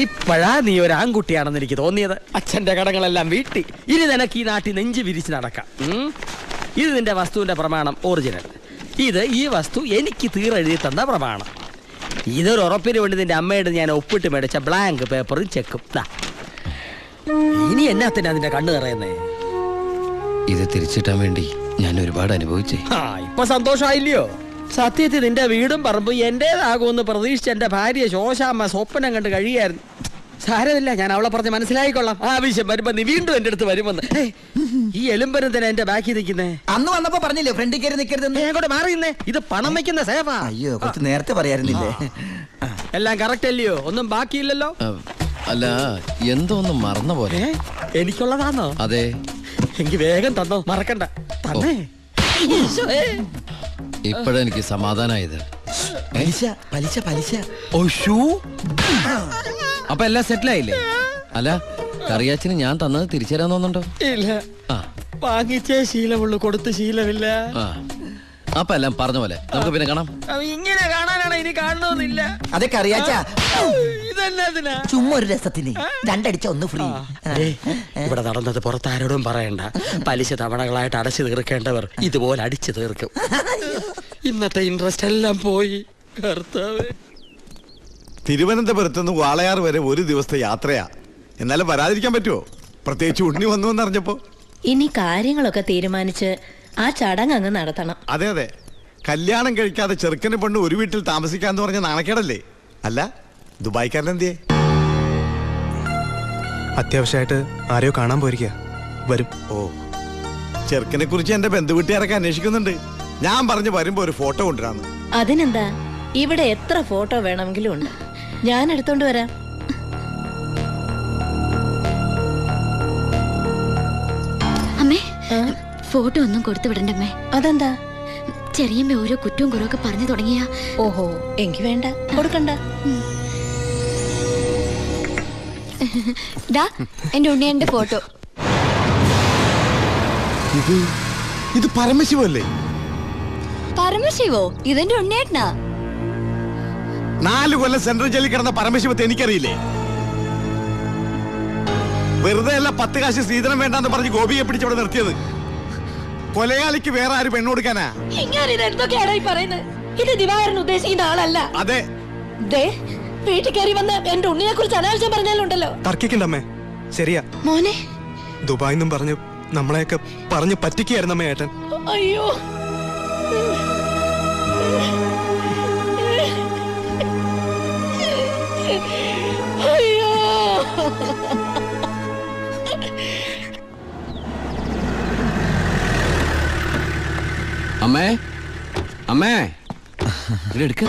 ഇപ്പോഴാ നീ ഒരു ആൺകുട്ടിയാണെന്ന് എനിക്ക് തോന്നിയത്. അച്ഛന്റെ കടങ്ങളെല്ലാം വീട്ടി. ഇനി നിനക്ക് ഈ നാട്ടിൽ നെഞ്ച് വിരിച്ച് നടക്കാം. ഇത് നിന്റെ വസ്തുവിന്റെ പ്രമാണം ഒറിജിനൽ. ഇത് ഈ വസ്തു എനിക്ക് തീരെഴുതി തന്ന പ്രമാണം. ഇതൊരു ഉറപ്പിന് വേണ്ടി നിന്റെ അമ്മയുടെ ഞാൻ ഒപ്പിട്ട് മേടിച്ച ബ്ലാങ്ക് പേപ്പറും ചെക്കും. ഇനി എന്നാത്തിനാ നിന്റെ കണ്ണു നിറയുന്നേ? ഇത് തിരിച്ചിട്ടാൻ വേണ്ടി ഞാൻ ഒരുപാട് അനുഭവിച്ചേ. ഇപ്പൊ സന്തോഷമായില്ലയോ? സത്യത്തിൽ നിന്റെ വീടും പറമ്പും എന്റേതാകുമെന്ന് പ്രതീക്ഷിച്ച് എന്റെ ഭാര്യ ശോശാമ്മ സ്വപ്നം കണ്ട് കഴിയായിരുന്നു. സാരമില്ല, ഞാൻ അവളെ പറഞ്ഞ് മനസ്സിലായിക്കൊള്ളാം. ആവശ്യം വരുമ്പോ നീ വീണ്ടും എന്റെ അടുത്ത് വരുമെന്ന്. ഈ എലുമ്പനത്തിനാ എന്റെ ബാക്കി നിൽക്കുന്നേ. അന്ന് വന്നപ്പോ പറഞ്ഞില്ലേ ഫ്രണ്ടിൽ കയറി നിൽക്കരുത്. കൂടെ മാറിയുന്നേ. ഇത് പണം വെക്കുന്ന സേവാ. അയ്യോ, കുറച്ച് നേരത്തെ പറയാറുന്നില്ലേ? എല്ലാം കറക്റ്റ് അല്ലയോ? ഒന്നും ബാക്കിയില്ലല്ലോ. അല്ല, എന്തോ ഒന്നും മറന്ന പോലെ. എനിക്കുള്ളതാണോ? അതെ. എനിക്ക് വേഗം തന്നോ, മറക്കണ്ട. തന്നെ ഇപ്പോഴെനിക്ക് സമാധാനായത്. പലിശ പലിശ പലിശ. അപ്പൊ എല്ലാം സെറ്റിലായില്ലേ? അല്ല, കറിയാച്ചിന് ഞാൻ തന്നത് തിരിച്ചു തരാൻ തോന്നുന്നുണ്ടോ? ഇല്ല, വാങ്ങിച്ചേ ശീലമുള്ളൂ, കൊടുത്ത് ശീലമില്ല. അപ്പൊ എല്ലാം പറഞ്ഞ പോലെ നമുക്ക് പിന്നെ കാണാം. ഇങ്ങനെ കാണാനാണ് ഇനി കാണണമെന്നില്ല. അതൊക്കെ അറിയാച്ചാ. ഇതെന്നാ ചുമ്മാ ഒരു രസത്തിന് രണ്ടടിച്ച ഒന്ന് ഫ്രീ. ഇവിടെ നടന്നത് പുറത്താരോടും പറയണ്ട. പലിശ തവണകളായിട്ട് അടച്ചു തീർക്കേണ്ടവർ ഇതുപോലെ അടിച്ചു തീർക്കും. ഇന്നത്തെ ഇൻട്രസ്റ്റ് എല്ലാം പോയി. തിരുവനന്തപുരത്ത് നിന്ന് വാളയാർ വരെ ഒരു ദിവസത്തെ യാത്രയാ. എന്നാലും വരാതിരിക്കാൻ പറ്റുമോ? പ്രത്യേകിച്ച് ഉണ്ണി വന്നു എന്നറിഞ്ഞപ്പോ. ഇനി കാര്യങ്ങളൊക്കെ തീരുമാനിച്ച് ആ ചടങ്ങ് അങ്ങ് നടത്തണം. അതെ അതെ, കല്യാണം കഴിക്കാതെ ചെറുക്കന് പെണ്ണ് ഒരു വീട്ടിൽ താമസിക്കാന്ന് പറഞ്ഞ നാണക്കേടല്ലേ? അല്ല, ദുബായ്ക്കാരനെന്തിയെ? അത്യാവശ്യമായിട്ട് ആരെയോ കാണാൻ പോയിരിക്കുക. വരും. ഓ, ചെറുക്കനെ കുറിച്ച് എന്റെ ബന്ധുവീട്ടുകാരൊക്കെ അന്വേഷിക്കുന്നുണ്ട്. ഞാൻ പറഞ്ഞു വരുമ്പോ ഒരു ഫോട്ടോ കൊണ്ടുവരാന്ന്. അതിനെന്താ, ഇവിടെ എത്ര ഫോട്ടോ വേണമെങ്കിലും ഉണ്ട്. ഞാൻ എടുത്തോണ്ട് വരാം. അമ്മേ, ഫോട്ടോ ഒന്നും കൊടുത്തു വിടണ്ടമ്മേ. അതെന്താ? ചെറിയമ്മ ഓരോ കുറ്റവും കുറവൊക്കെ പറഞ്ഞു തുടങ്ങിയ. ഓഹോ, എങ്കി വേണ്ട, കൊടുക്കണ്ട. എന്റെ ഉണ്ണിയന്റെ ഫോട്ടോ. ഇത് പരമശിവല്ലേ? പരമശിവോ? ഇതെന്റെ ഉണ്ണിയേട്ടനാ. 4 കൊല്ലം സെൻട്രൽ ജയിലിൽ കിടന്ന പരമശിവത്തെ എനിക്കറിയില്ലേ? വെറുതെ അല്ല 10 കാശ് സ്ത്രീധനം വേണ്ടെന്ന് പറഞ്ഞ് ഗോപിയെ പിടിച്ചവിടെ നിർത്തിയത്. കൊലയാളിക്ക് വേറെ ആര് പെണ്ണു കൊടുക്കാനാ? ഇത് ദിവാകരൻ ഉദ്ദേശിക്കുന്ന ആളല്ല. അതെ, വീട്ടിൽ കയറി വന്ന് എന്റെ ഉണ്ണിയെ കുറിച്ച് അനാവശ്യം പറഞ്ഞാലുണ്ടല്ലോ. തർക്കിക്കണ്ടമ്മേ. ശരിയാ മോനെ, ദുബായിന്നും പറഞ്ഞ് നമ്മളെയൊക്കെ പറഞ്ഞ് പറ്റിക്കായിരുന്നമ്മേ ഏട്ടൻ. അയ്യോ, അയ്യോ. അമ്മേ, അമ്മേ, എടുക്ക.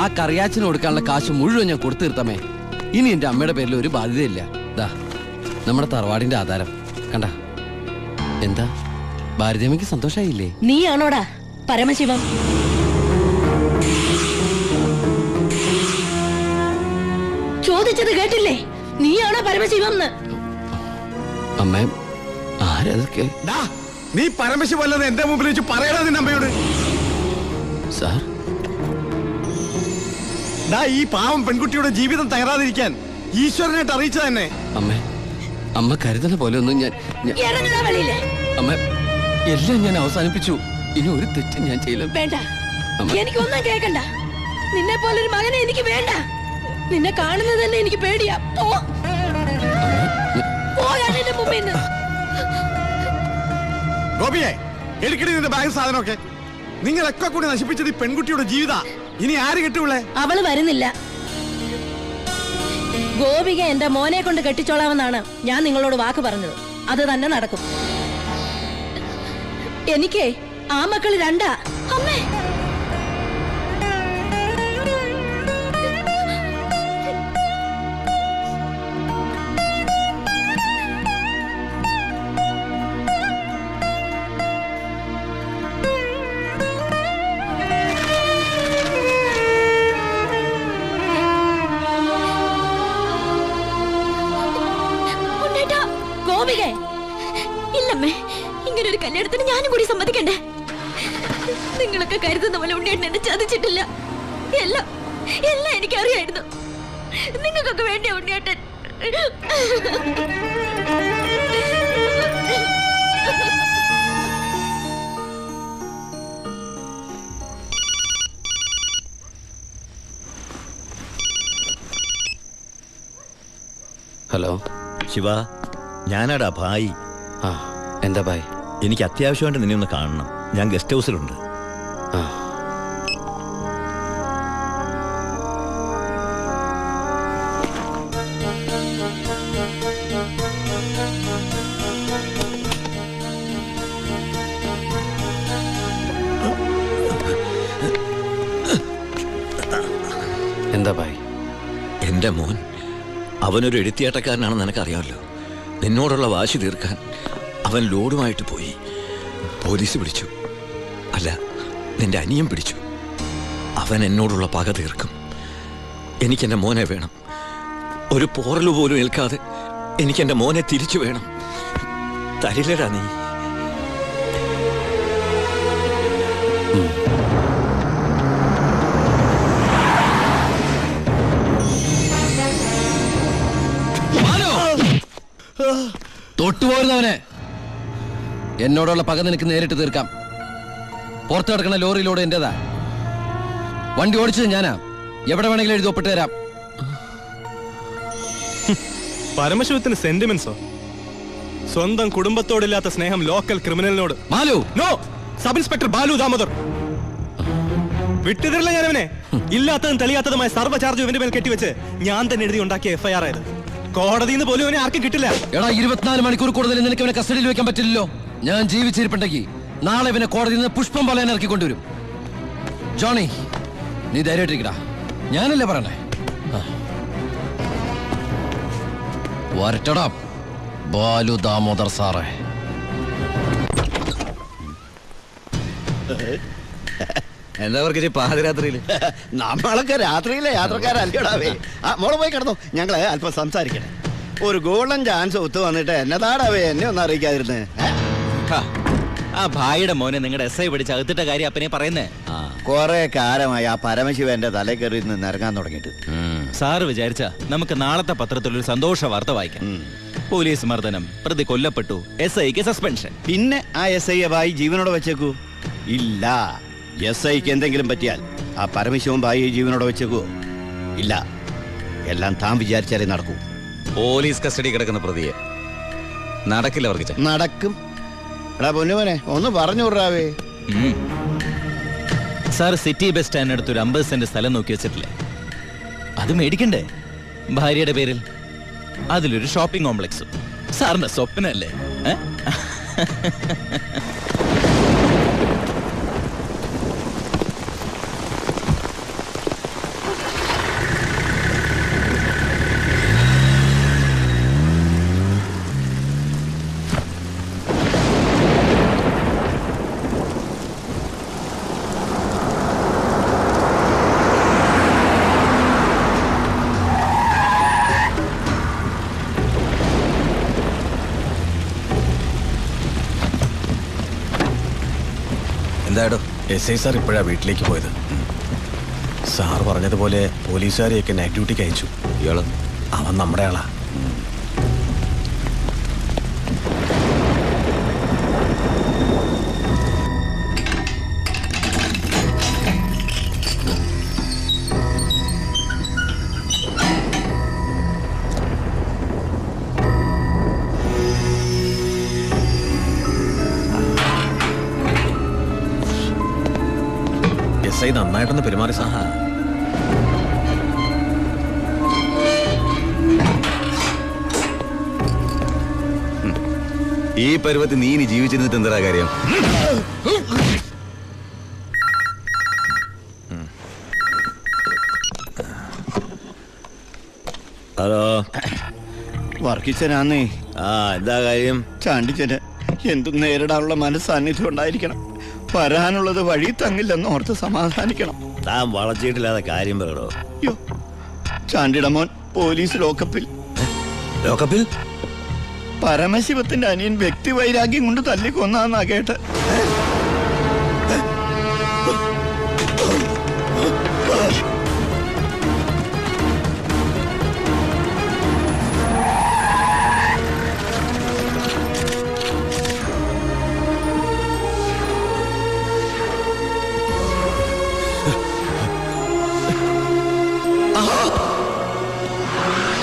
ആ കറിയാച്ചിന് കൊടുക്കാനുള്ള കാശ് മുഴുവൻ ഞാൻ കൊടുത്തു തീർത്തമ്മേ. ഇനി എന്റെ അമ്മയുടെ പേരിൽ ഒരു ബാധ്യതയില്ല. ദാ നമ്മുടെ തറവാടിന്റെ ആധാരം കണ്ട. എന്താ ഭാരതീയമ്മയ്ക്ക് സന്തോഷായില്ലേ? നീയാണോടാ പരമശിവം? ചോദിച്ചത് കേട്ടില്ലേ? നീയാണോ പരമശിവം? അമ്മേ, ആരതൊക്കെ? നീ പരമശിവല്ലെന്ന് എന്റെ മുമ്പിൽ വെച്ച് പറയണ നിന്റെ അമ്മയോട്. സാർ, ഈ പാവം പെൺകുട്ടിയുടെ ജീവിതം തകരാതിരിക്കാൻ ഈശ്വരനായിട്ട് അറിയിച്ച തന്നെ. അമ്മേ, അമ്മ കരുതുന്ന പോലെ ഒന്നും ഞാൻ അമ്മ എല്ലാം ഞാൻ അവസാനിപ്പിച്ചു. ഇനി ഒരു തെറ്റും ഞാൻ ചെയ്യില്ല. വേണ്ട, എനിക്കൊന്നും കേൾക്കണ്ട. നിന്നെ പോലൊരു മകനെ എനിക്ക് വേണ്ട. നിന്നെ കാണുന്നത് തന്നെ എനിക്ക് പേടിയാ. ഗോപിയെ, എടുക്കടി നിന്റെ ബാഗ് സാധനമൊക്കെ. നിങ്ങളൊക്കെ കൂടി നശിപ്പിച്ചത് ഈ പെൺകുട്ടിയുടെ ജീവിത. ഇനി ആര് കെട്ടുള്ളേ? അവള് വരുന്നില്ല. ഗോപിക എന്റെ മോനെ കൊണ്ട് കെട്ടിച്ചോളാമെന്നാണ് ഞാൻ നിങ്ങളോട് വാക്ക് പറഞ്ഞത്. അത് തന്നെ നടക്കും. എനിക്ക് ആ മക്കള് 2. അമ്മേ, ഇല്ലമ്മേ, ഇങ്ങനെ ഒരു കല്യാണത്തിന് ഞാനും കൂടി സമ്മതിക്കണ്ടേ? നിങ്ങളൊക്കെ കരുതുന്ന പോലെ ഉണ്ണിയേട്ടൻ എന്നെ ചതിച്ചിട്ടില്ല. എല്ലാം എല്ലാം എനിക്കറിയായിരുന്നു. നിങ്ങൾക്കൊക്കെ വേണ്ടിയ ഉണ്ണിയേട്ടൻ. ഹലോ ശിവ, ഞാനാടാ ഭായി. ആ എന്താ ഭായ്? എനിക്ക് അത്യാവശ്യമായിട്ട് നിന്നെ ഒന്ന് കാണണം. ഞാൻ ഗസ്റ്റ് ഹൗസിലുണ്ട്. ആ എന്താ ഭായ്? എൻ്റെ മോൻ അവനൊരു എഴുത്തിയാട്ടക്കാരനാണെന്ന് നിനക്കറിയാമല്ലോ. നിന്നോടുള്ള വാശി തീർക്കാൻ അവൻ ലോഡുമായിട്ട് പോയി. പോലീസ് പിടിച്ചു. അല്ല, നിന്റെ അനിയൻ പിടിച്ചു. അവൻ എന്നോടുള്ള പക തീർക്കും. എനിക്കെൻ്റെ മോനെ വേണം. ഒരു പോറലു പോലും ഏൽക്കാതെ എനിക്കെൻ്റെ മോനെ തിരിച്ചു വേണം. തരില്ലടാ നീ. തൊട്ടുപോരുന്നവനെ. എന്നോടുള്ള പക നിനക്ക് നേരിട്ട് തീർക്കാം. പുറത്തു കിടക്കുന്ന ലോറിയിലൂടെ എന്റേതാ. വണ്ടി ഓടിച്ചത് ഞാനാ. എവിടെ വേണമെങ്കിലും എഴുതി ഒപ്പിട്ട് തരാം. പരമശിവത്തിന് സെന്റിമെന്റ്സോ? സ്വന്തം കുടുംബത്തോടില്ലാത്ത സ്നേഹം ലോക്കൽ ക്രിമിനലിനോട്. Balu, no, sub inspector Balu Damodar. വിട്ടുതരില്ല ഞാനവനെ. ഇല്ലാത്തതും തെളിയാത്തതുമായ സർവ്വ ചാർജ് ഇവന്റെ മേൽ കെട്ടിവെച്ച് ഞാൻ തന്നെ എഴുതി ഉണ്ടാക്കിയ FIR ആയത്. കോടതിയിൽ നിന്ന് പോലും അവനെ ആർക്കും കിട്ടില്ല. എടാ, 24 മണിക്കൂർ കൂടുതൽ നിനക്ക് ഇവനെ കസ്റ്റഡിയിൽ വെക്കാൻ പറ്റില്ലല്ലോ. ഞാൻ ജീവിച്ചിരിപ്പുണ്ടെങ്കിൽ നാളെ ഇവനെ കോടതിയിൽ നിന്ന് പുഷ്പം പോലെ ഇറക്കി കൊണ്ടുവരും. ജോണി, നീ ധൈര്യമായിട്ടിരിക്കടാ. ഞാനല്ലേ പറയണേ. വരട്ടടാ ബാലു ദാമോദർ സാറേ. എന്താ അവർക്ക് പാതിരാത്രിയില്? നമ്മളൊക്കെ രാത്രിയിലെ യാത്രക്കാരല്ലോടാവേ. മോള് പോയി കിടന്നു, ഞങ്ങള് അല്പം സംസാരിക്കണേ. ഒരു ഗോൾഡൻ ചാൻസ് ഒത്തു വന്നിട്ട് എന്നതാടാവേ എന്നെ ഒന്നും അറിയിക്കാതിരുന്നേ. ആ ഭായിയുടെ മോനെ നിങ്ങളുടെ SI പിടിച്ച് അകത്തിട്ട കാര്യം അപ്പനെ പറയുന്നേ. കൊറേ കാലമായി ആ പരമശിവന്റെ തലേ കയറി നിന്ന് ഇറങ്ങാൻ തുടങ്ങിയിട്ട്. സാറ് വിചാരിച്ച നമുക്ക് നാളത്തെ പത്രത്തിലൊരു സന്തോഷ വാർത്ത വായിക്കാം. പോലീസ് മർദ്ദനം, പ്രതി കൊല്ലപ്പെട്ടു, SIക്ക് സസ്പെൻഷൻ. പിന്നെ ആ SI ഭായി ജീവനോടെ വെച്ചേക്കൂ? ഇല്ല. SIക്ക് എന്തെങ്കിലും പറ്റിയാൽ ആ പരമശിവൻ ഭായി ജീവനോടെ വെച്ചേക്കൂ? ഇല്ല. എല്ലാം താൻ വിചാരിച്ചാലേ നടക്കൂ. പോലീസ് കസ്റ്റഡി കിടക്കുന്ന പ്രതിയെ നടക്കില്ല അവർക്ക്. നടക്കും. എടാ പൊന്നുമോനെ, ഒന്ന് പറഞ്ഞു വിടാവേ. സാർ സിറ്റി ബസ് സ്റ്റാൻഡിനടുത്ത് ഒരു 50 സെന്റ് സ്ഥലം നോക്കി വെച്ചിട്ടില്ലേ? അത് മേടിക്കണ്ടേ ഭാര്യയുടെ പേരിൽ? അതിലൊരു ഷോപ്പിംഗ് കോംപ്ലക്സും. സാറിന്റെ സ്വപ്നല്ലേ? എന്താടോ? SI സാർ ഇപ്പോഴാ വീട്ടിലേക്ക് പോയത്. സാർ പറഞ്ഞതുപോലെ പോലീസുകാരെയൊക്കെ നൈറ്റ് ഡ്യൂട്ടിക്ക് അയച്ചു. ഇയാള്? അവൻ നമ്മുടെ ആളാ. SI നന്നായിട്ടൊന്ന് പെരുമാറി സാർ. ഈ പരുവത്തിൽ നീ ഇനി ജീവിച്ചിരുന്നിട്ട് എന്താ കാര്യം? ഹലോ, വർക്കിച്ചനാന്നേ. എന്താ കാര്യം? ചാണ്ടിച്ചന് എന്തും നേരിടാനുള്ള മനസ്സാന്നിധ്യം ഉണ്ടായിരിക്കണം. വരാനുള്ളത് വഴി തങ്ങില്ലെന്ന് ഓർത്ത് സമാധാനിക്കണം. താൻ വളച്ചിട്ടില്ലാതെ കാര്യം പറയടോ. അയ്യോ, ചാണ്ടിയുടെ മോൻ പോലീസ് ലോക്കപ്പിൽ. ലോക്കപ്പിൽ? പരമശിവത്തിന്റെ അനിയൻ വ്യക്തി വൈരാഗ്യം കൊണ്ട് തല്ലിക്കൊന്നാന്നാ കേട്ട്.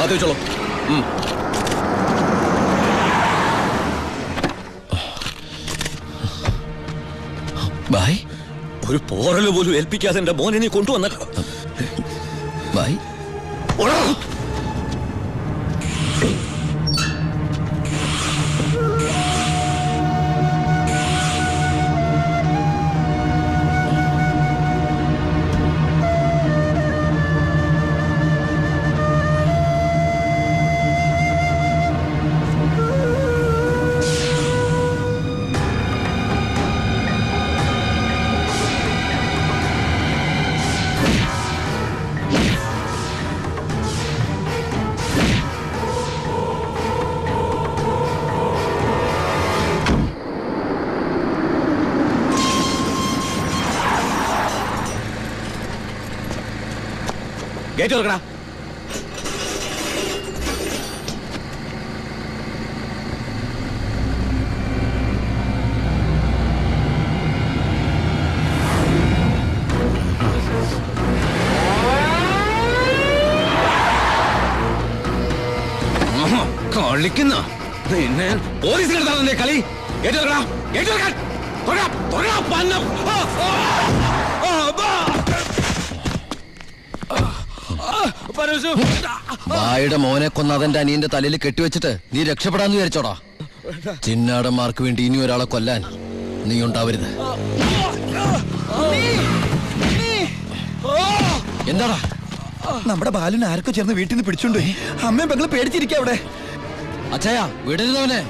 അത് വെച്ചോളൂ. ബായ്, ഒരു പോറല് പോലും ഏൽപ്പിക്കാതെ എന്റെ മോനെ നീ കൊണ്ടുവന്നല്ലോ. ബായ്. ഗേറ്റ് തുറക്കടാ. കളിക്കുന്ന പിന്നെ പോലീസിനെടുത്താണല്ലേ കളി. ഗേറ്റ് തുറക്കടാ. ഗേറ്റ് തുറക്കാൻ. ബായുടെ മോനെ കൊന്ന് അതെന്റെ അനിയന്റെ തലയിൽ കെട്ടിവെച്ചിട്ട് നീ രക്ഷപ്പെടാന്ന് വിചാരിച്ചോടാ. ചിന്നാടന്മാർക്ക് വേണ്ടി ഇനി ഒരാളെ കൊല്ലാൻ നീ ഉണ്ടാവരുത്. എന്താടാ? നമ്മുടെ ബാലുവിനെ ആർക്കോ ചേർന്ന് വീട്ടിൽ നിന്ന് പിടിച്ചോണ്ടുപോയി. അമ്മയും പെങ്ങള് പേടിച്ചിരിക്കുക അവിടെ. അച്ഛയാ വിടരുതവനെ.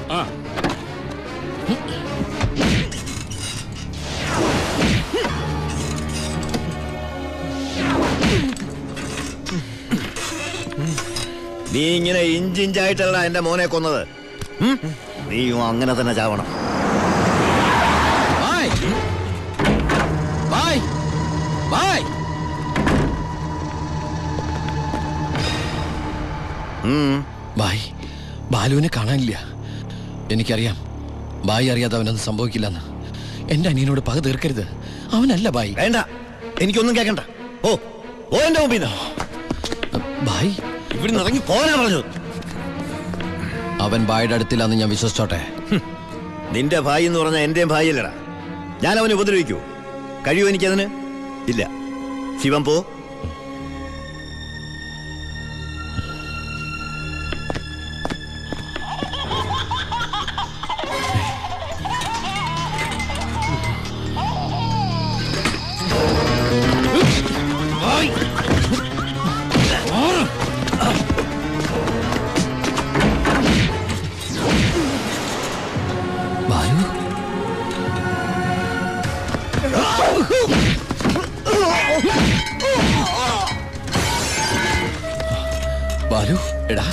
നീ ഇങ്ങനെ ഇഞ്ചിഞ്ചായിട്ടല്ല എന്റെ മോനെ കൊന്നത്. നീയും അങ്ങനെ തന്നെ ചാവണം. ബായ്, ബാലുവിനെ കാണാനില്ല. എനിക്കറിയാം ബായി അറിയാതെ അവനൊന്നും സംഭവിക്കില്ലെന്ന്. എന്റെ അനിയനോട് പക തീർക്കരുത്. അവനല്ല ബായി. വേണ്ട, എനിക്കൊന്നും കേൾക്കണ്ട. ഓ ഓ എന്റെ മുമ്പിൽ ബായ്, ഇവിടുന്ന് ഇറങ്ങി പോകാനാ പറഞ്ഞു. അവൻ ബായുടെ അടുത്തില്ലാന്ന് ഞാൻ വിശ്വസിച്ചോട്ടെ. നിന്റെ ഭായി എന്ന് പറഞ്ഞാൽ എന്റെയും ഭായിയല്ലടാ. ഞാൻ അവനെ ഉപദ്രവിക്കൂ? കഴിയുമോ എനിക്കതിന്? ഇല്ല. ശിവൻ പോ. ബാലു, എടാ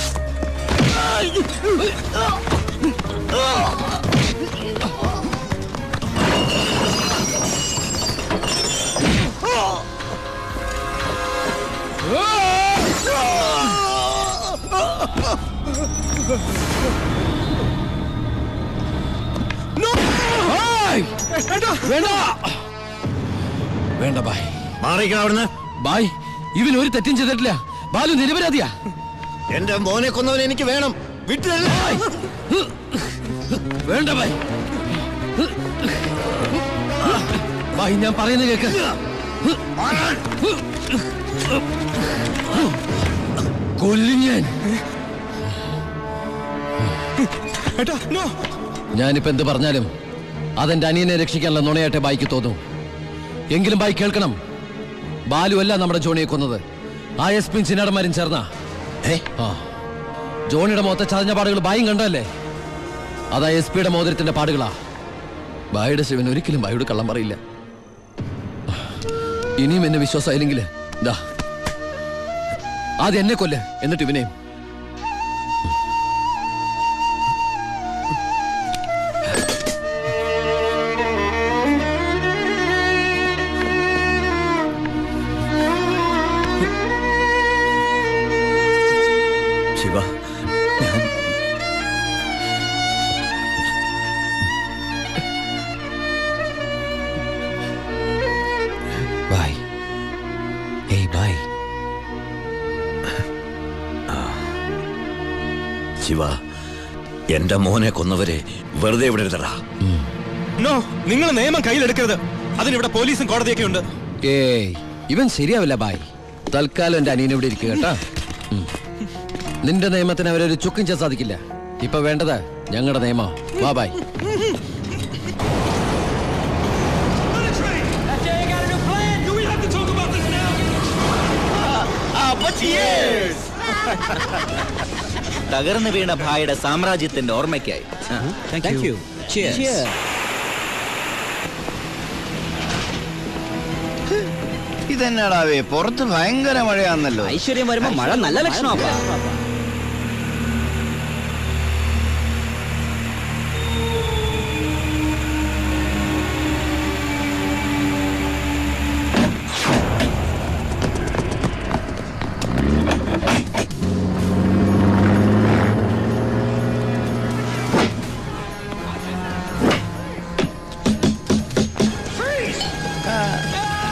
വേണ്ട ബായ്, മാറിക്കണം അവിടുന്ന്. ബായ്, ഇവൻ ഒരു തെറ്റും ചെയ്തിട്ടില്ല. ബാലു നിരപരാധിയാ. എന്റെ മോനെ കൊന്നവനെ എനിക്ക് വേണം. വിട്ടില്ല. വേണ്ട ബായ്. ബായ്, ഞാൻ പറയുന്നത് കേക്ക്. കൊല്ലും ഞാൻ. ഞാനിപ്പോ എന്ത് പറഞ്ഞാലും അതെന്റെ അനിയനെ രക്ഷിക്കാനുള്ള നുണയായിട്ടെ ബായിക്ക് തോന്നും. എങ്കിലും ബായി കേൾക്കണം, ബാലു അല്ല നമ്മുടെ ജോണിയെ കൊന്നത്. ആ എസ് പിൻ ചിന്നാടന്മാരും ചേർന്ന. ജോണിയുടെ മുഖത്തെ ചതഞ്ഞ പാടുകൾ ബായും കണ്ടല്ലേ? അതാ എസ് പിയുടെ മോതിരത്തിന്റെ പാടുകളാ. ബായുടെ ശിവൻ ഒരിക്കലും ബായോട് കള്ളം പറയില്ല. ഇനിയും എന്നെ വിശ്വാസമായില്ലെങ്കിൽ ആദ്യം എന്നെ കൊല്ല്, എന്നിട്ട് ഇവനെയും. ശിവ, ഞാൻ ബായ്. ഏയ് ബായ്. ശിവ, എന്റെ മോനെ കൊന്നവരെ വെറുതെ വിടരുതടാ. നോ, നിങ്ങൾ നിയമം കയ്യിലെടുക്കരുത്. അതിനിവിടെ പോലീസും കോടതിയൊക്കെ ഉണ്ട്. ഏയ്, ഇവൻ ശരിയാവില്ല ബായ്. തൽക്കാലം എന്റെ അനിയൻ ഇവിടെ ഇരിക്കുക കേട്ടാ. നിന്റെ നിയമത്തിന് അവരൊരു ചുക്കും ചെയ്യാൻ സാധിക്കില്ല. ഇപ്പൊ വേണ്ടത് ഞങ്ങളുടെ നിയമം. വാ ബായ്. തകർന്നു വീണ ഭായിയുടെ സാമ്രാജ്യത്തിന്റെ ഓർമ്മയ്ക്കായി. ഇതെന്നാടാവേ, പുറത്ത് ഭയങ്കര മഴയാന്നല്ലോ. ഐശ്വര്യം വരുമ്പോ മഴ നല്ല ലക്ഷണമാ.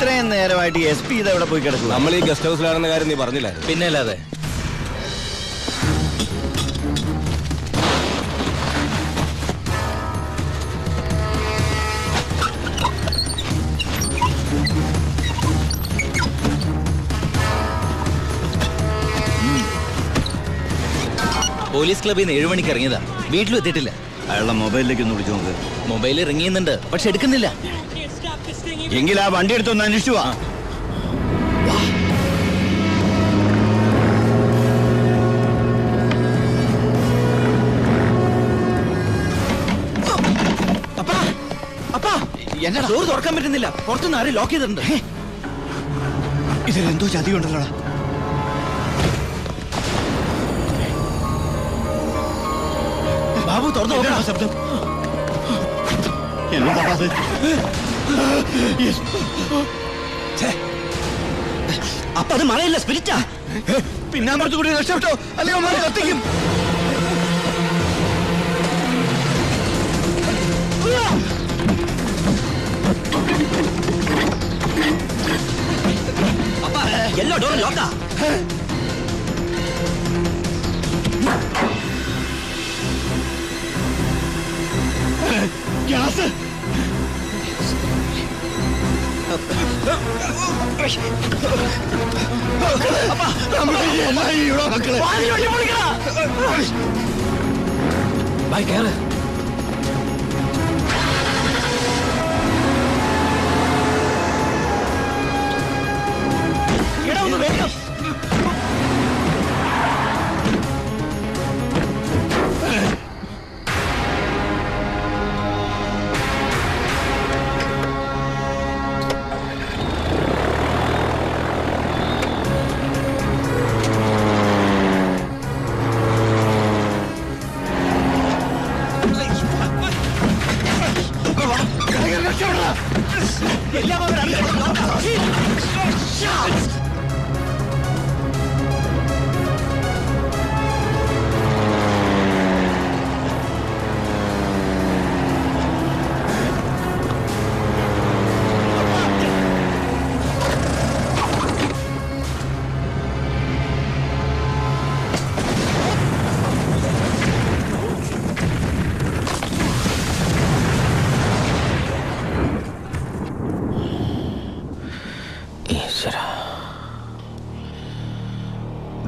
ഇത്രയും നേരമായിട്ട് SP ഇതെവിടെ പോയി കിടക്കും? നമ്മൾ ഈ ഗസ്റ്റ് ഹൗസിലാണെന്ന കാര്യം നീ പറഞ്ഞില്ലായിരുന്നു? പിന്നെ അല്ലാതെ. പോലീസ് ക്ലബിൽ നിന്ന് 7 മണിക്ക് ഇറങ്ങിയതാ. വീട്ടിലും എത്തിയിട്ടില്ല. അയാളുടെ മൊബൈലിലേക്ക് ഒന്ന് വിളിച്ചു നോക്ക്. മൊബൈൽ റിങ് ചെയ്യുന്നുണ്ട്, പക്ഷെ എടുക്കുന്നില്ല. എങ്കിൽ ആ വണ്ടി എടുത്തൊന്ന് അന്വേഷിച്ചു വാ. എന്നാ ഡോർ തുറക്കാൻ പറ്റുന്നില്ല? പുറത്തുനിന്ന് ആരും ലോക്ക് ചെയ്തിട്ടുണ്ട്. ഇതിലെന്തോ ചതിയുണ്ടല്ലോടാ. ബാബു തുറന്നു നോക്കണം. ശബ്ദം എന്നോടാ അത്? അപ്പൊ അത് മഴയില്ല, സ്പിരിറ്റാ. പിന്നാമ്പുറത്ത് കൂടി രക്ഷപ്പെട്ടോ, അല്ലെങ്കിൽ കത്തിക്കും. എല്ലാ ഡോറും ലോക്കാ. ഗ്യാസ്. ബായ് കേറ്.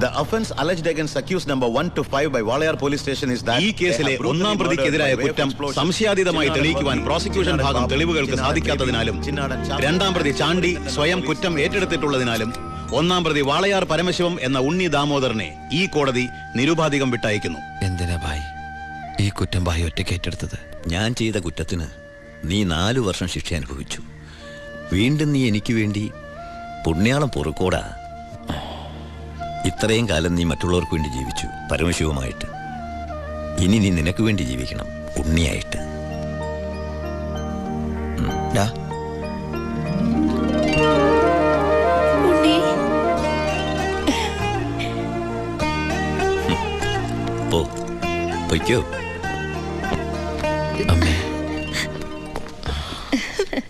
The offense alleged against accused number 1 to 5 by Walayar police station is that ഈ കേസിലെ ഒന്നാം പ്രതിക്കെതിരായ കുറ്റം സംശയാതീതമായി തെളിയിക്കുവാൻ പ്രോസിക്യൂഷൻ ഭാഗം തെളിവുകൾക്ക് സാധിക്കാത്തതിനാലും രണ്ടാം പ്രതി ചാണ്ടി സ്വയം കുറ്റം ഏറ്റെടുത്തിട്ടുള്ളതിനാലും ഒന്നാം പ്രതി വാളയാർ പരമശിവം എന്ന ഉണ്ണി ദാമോദരനെ ഈ കോടതി നിരുപാധികം വിട്ടയക്കുന്നു. എന്തിനാ ഭായ് ഈ കുറ്റം ഭായ് ഒറ്റയ്ക്ക് ഏറ്റെടുത്തത്? ഞാൻ ചെയ്ത കുറ്റത്തിന് നീ 4 വർഷം ശിക്ഷ അനുഭവിച്ചു. വീണ്ടും നീ എനിക്ക് വേണ്ടി പുണ്യാളം പൊറുക്കോടാ. ഇത്രയും കാലം നീ മറ്റുള്ളവർക്ക് വേണ്ടി ജീവിച്ചു പരമശിവമായിട്ട്. ഇനി നീ നിനക്ക് വേണ്ടി ജീവിക്കണം ഉണ്ണിയായിട്ട്. പൊയ്ക്കോ. അമ്മേ